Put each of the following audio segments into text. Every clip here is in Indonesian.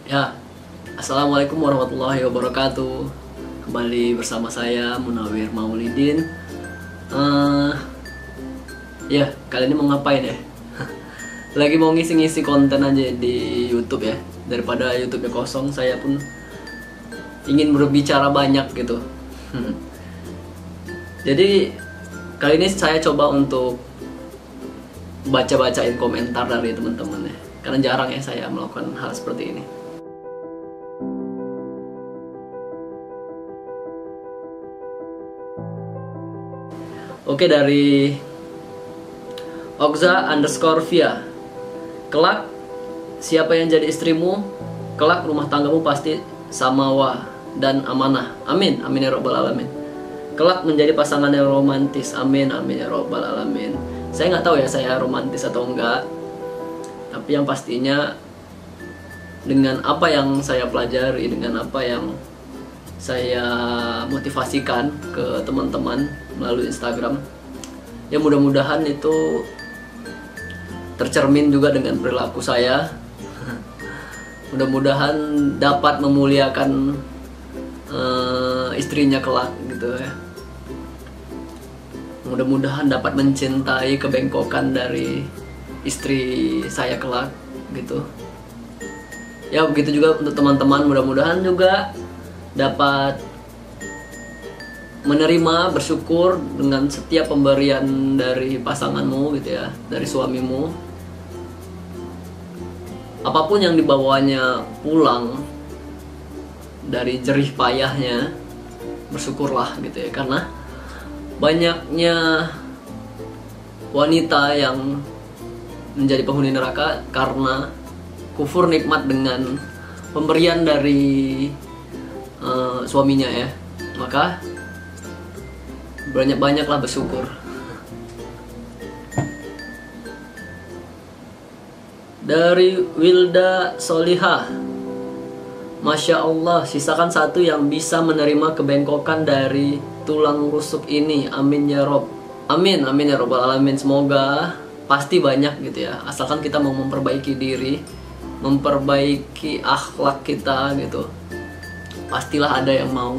Ya, Assalamualaikum warahmatullahi wabarakatuh. Kembali bersama saya Munawir Maulidin. Ya, kali ini mau ngapain ya? Lagi mau ngisi-ngisi konten aja di YouTube ya. Daripada YouTube-nya kosong, saya pun ingin berbicara banyak gitu. Jadi kali ini saya coba untuk baca-bacain komentar dari teman-teman ya. Karena jarang ya saya melakukan hal seperti ini. Oke, dari Okza_via. Kelak siapa yang jadi istrimu, kelak rumah tanggamu pasti samawa dan amanah. Amin, amin ya robbal alamin. Kelak menjadi pasangan yang romantis. Amin, amin ya robbal alamin. Saya nggak tahu ya saya romantis atau enggak, tapi yang pastinya dengan apa yang saya pelajari, dengan apa yang saya motivasikan ke teman-teman melalui Instagram, ya mudah-mudahan itu tercermin juga dengan perilaku saya. Mudah-mudahan dapat memuliakan istrinya kelak gitu ya. Mudah-mudahan dapat mencintai kebengkokan dari istri saya kelak gitu. Ya begitu juga untuk teman-teman, mudah-mudahan juga dapat menerima, bersyukur dengan setiap pemberian dari pasanganmu gitu ya, dari suamimu. Apapun yang dibawanya pulang dari jerih payahnya, bersyukurlah gitu ya, karena banyaknya wanita yang menjadi penghuni neraka karena kufur nikmat dengan pemberian dari suaminya ya. Maka banyak-banyaklah bersyukur. Dari Wilda Solihah, Masya Allah, sisakan satu yang bisa menerima kebengkokan dari tulang rusuk ini. Amin ya Rob. Amin, amin ya robbal alamin. Semoga pasti banyak gitu ya, asalkan kita mau memperbaiki diri, memperbaiki akhlak kita gitu. Pastilah ada yang mau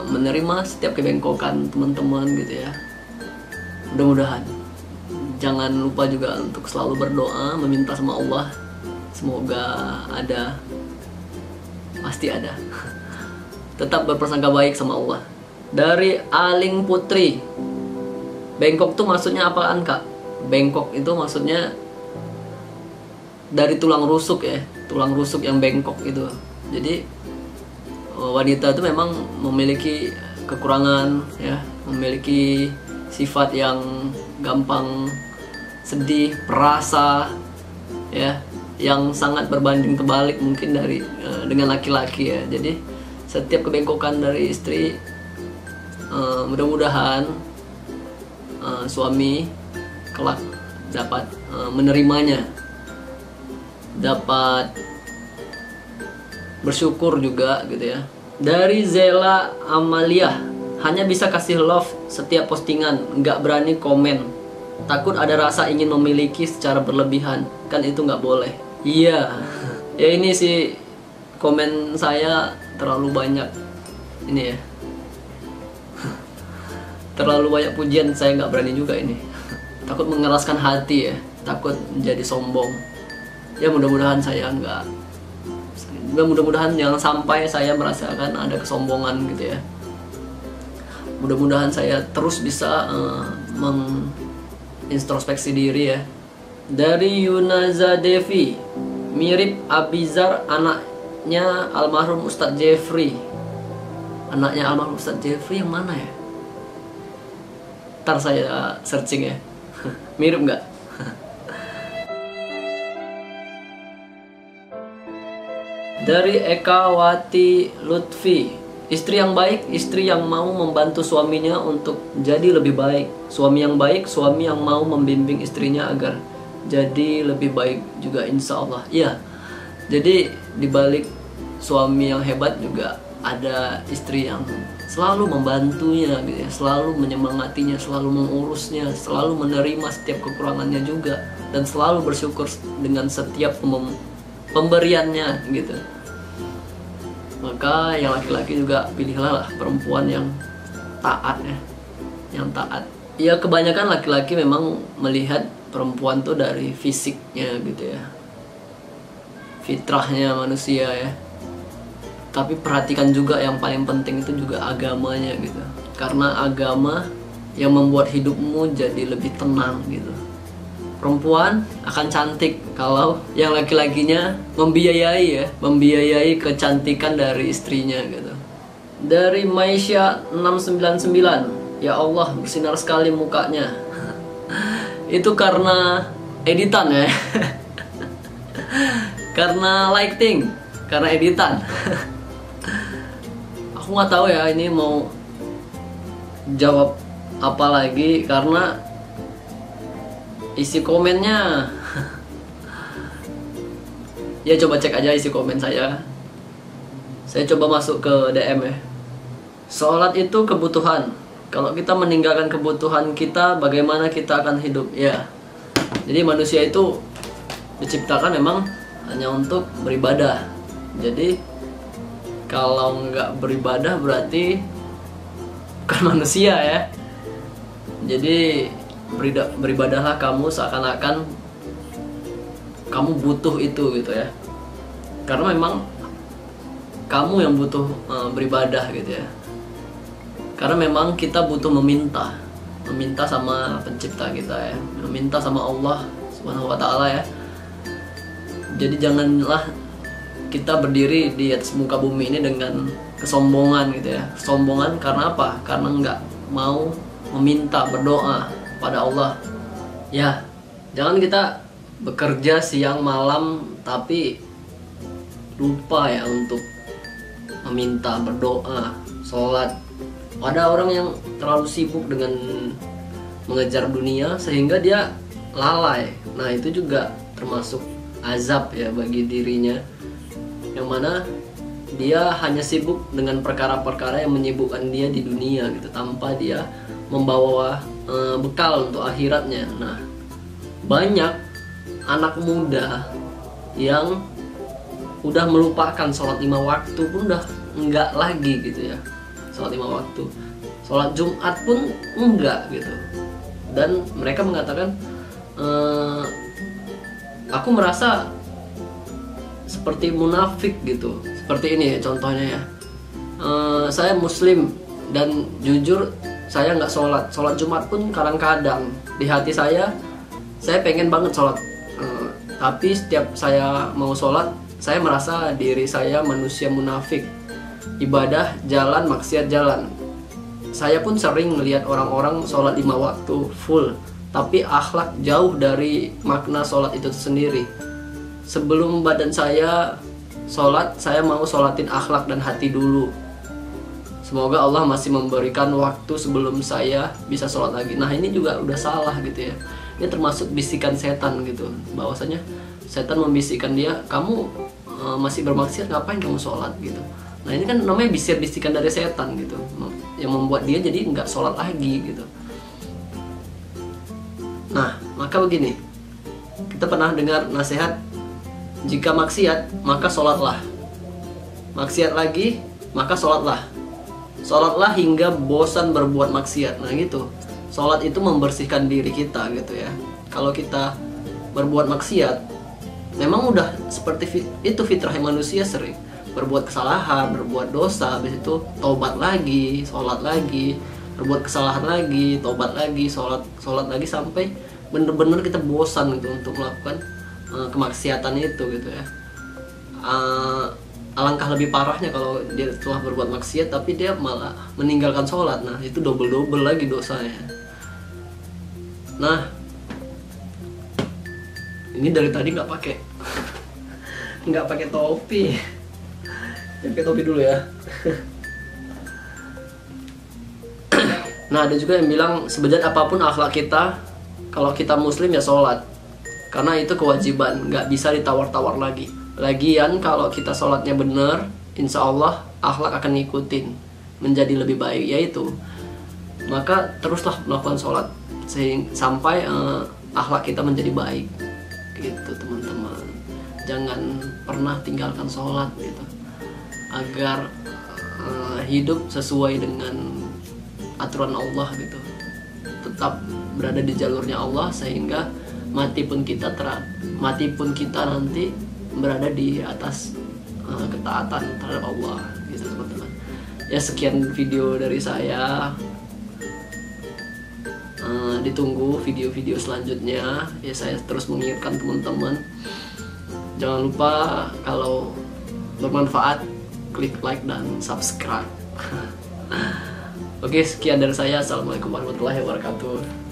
menerima setiap kebengkokan teman-teman gitu ya. Mudah-mudahan. Jangan lupa juga untuk selalu berdoa, meminta sama Allah, semoga ada, pasti ada. Tetap berprasangka baik sama Allah. Dari Aling Putri, bengkok tuh maksudnya apaan kak? Bengkok itu maksudnya dari tulang rusuk ya, tulang rusuk yang bengkok itu. Jadi wanita itu memang memiliki kekurangan ya, memiliki sifat yang gampang sedih, perasa ya, yang sangat berbanding terbalik mungkin dari dengan laki-laki ya. Jadi setiap kebengkokan dari istri, mudah-mudahan suami kelak dapat menerimanya, dapat bersyukur juga gitu ya. Dari Zela Amalia, hanya bisa kasih love setiap postingan, nggak berani komen, takut ada rasa ingin memiliki secara berlebihan, kan itu nggak boleh. Iya, ya ini sih komen saya terlalu banyak ini ya. Terlalu banyak pujian, saya nggak berani juga ini. Takut mengeraskan hati ya, takut menjadi sombong. Ya mudah-mudahan saya nggak, mudah-mudahan jangan sampai saya merasakan ada kesombongan gitu ya. Mudah-mudahan saya terus bisa mengintrospeksi diri ya. Dari Yunaza Devi, mirip Abizar, anaknya almarhum Ustadz Jeffrey. Anaknya almarhum Ustadz Jeffrey yang mana ya? Ntar saya searching ya. Mirip nggak? Dari Ekawati Lutfi, istri yang baik, istri yang mau membantu suaminya untuk jadi lebih baik. Suami yang baik, suami yang mau membimbing istrinya agar jadi lebih baik juga, insya Allah. Iya, jadi dibalik suami yang hebat juga ada istri yang selalu membantunya gitu ya, selalu menyemangatinya, selalu mengurusnya, selalu menerima setiap kekurangannya juga, dan selalu bersyukur dengan setiap pemberiannya gitu. Maka yang laki-laki juga pilihlah perempuan yang taat ya, yang taat. Ya kebanyakan laki-laki memang melihat perempuan tuh dari fisiknya gitu ya, fitrahnya manusia ya. Tapi perhatikan juga yang paling penting itu juga agamanya gitu. Karena agama yang membuat hidupmu jadi lebih tenang gitu. Perempuan akan cantik kalau yang laki-lakinya membiayai ya, membiayai kecantikan dari istrinya gitu. Dari Maisha 699, ya Allah bersinar sekali mukanya. Itu karena editan ya. Karena lighting, karena editan. Aku nggak tahu ya ini mau jawab apa lagi karena isi komennya. Ya coba cek aja isi komen saya. Saya coba masuk ke DM ya. Sholat itu kebutuhan. Kalau kita meninggalkan kebutuhan kita, bagaimana kita akan hidup? Ya. Jadi manusia itu diciptakan memang hanya untuk beribadah. Jadi kalau nggak beribadah berarti bukan manusia ya. Jadi beribadahlah kamu seakan-akan kamu butuh itu gitu ya. Karena memang kamu yang butuh beribadah gitu ya. Karena memang kita butuh meminta sama pencipta kita ya, meminta sama Allah Subhanahu wa taala ya. Jadi janganlah kita berdiri di atas muka bumi ini dengan kesombongan gitu ya. Kesombongan karena apa? Karena nggak mau meminta, berdoa pada Allah. Ya, jangan kita bekerja siang malam tapi lupa ya untuk meminta, berdoa, sholat. Ada orang yang terlalu sibuk dengan mengejar dunia sehingga dia lalai. Nah itu juga termasuk azab ya bagi dirinya, yang mana dia hanya sibuk dengan perkara-perkara yang menyibukkan dia di dunia gitu, tanpa dia membawa bekal untuk akhiratnya. Nah banyak anak muda yang udah melupakan sholat 5 waktu pun udah enggak lagi gitu ya. Sholat 5 waktu, sholat Jumat pun enggak gitu. Dan mereka mengatakan aku merasa seperti munafik gitu. Seperti ini contohnya ya, saya muslim dan jujur saya nggak sholat Jumat pun kadang-kadang di hati saya pengen banget sholat, tapi setiap saya mau sholat saya merasa diri saya manusia munafik, ibadah jalan, maksiat jalan. Saya pun sering melihat orang-orang sholat 5 waktu full, tapi akhlak jauh dari makna sholat itu sendiri. Sebelum badan saya sholat, saya mau sholatin akhlak dan hati dulu. Semoga Allah masih memberikan waktu sebelum saya bisa sholat lagi. Nah ini juga udah salah gitu ya. Ini termasuk bisikan setan gitu, bahwasanya setan membisikkan dia, kamu masih bermaksiat, ngapain kamu sholat gitu. Nah ini kan namanya bisikan dari setan gitu, yang membuat dia jadi nggak sholat lagi gitu. Nah maka begini, kita pernah dengar nasihat, jika maksiat maka sholatlah, maksiat lagi maka sholatlah, sholatlah hingga bosan berbuat maksiat. Nah gitu, sholat itu membersihkan diri kita gitu ya. Kalau kita berbuat maksiat, memang udah seperti itu fitrah manusia, sering berbuat kesalahan, berbuat dosa, habis itu tobat lagi, sholat lagi, berbuat kesalahan lagi, tobat lagi, sholat lagi, sampai bener-bener kita bosan gitu untuk melakukan kemaksiatan itu gitu ya. Alangkah lebih parahnya kalau dia telah berbuat maksiat tapi dia malah meninggalkan sholat. Nah itu double lagi dosanya. Nah ini dari tadi nggak pakai topi. Pakai topi dulu ya. Nah ada juga yang bilang sebejat apapun akhlak kita, kalau kita muslim ya sholat, karena itu kewajiban, nggak bisa ditawar-tawar lagi. Lagian kalau kita sholatnya benar, insya Allah akhlak akan ngikutin menjadi lebih baik, yaitu maka teruslah melakukan sholat sampai akhlak kita menjadi baik gitu teman-teman. jangan pernah tinggalkan sholat gitu, agar hidup sesuai dengan aturan Allah gitu, tetap berada di jalurnya Allah, sehingga mati pun kita nanti berada di atas ketaatan terhadap Allah gitu teman-teman. Ya sekian video dari saya. Ditunggu video-video selanjutnya ya. Saya terus mengingatkan teman-teman, jangan lupa kalau bermanfaat klik like dan subscribe. Oke, sekian dari saya. Assalamualaikum warahmatullahi wabarakatuh.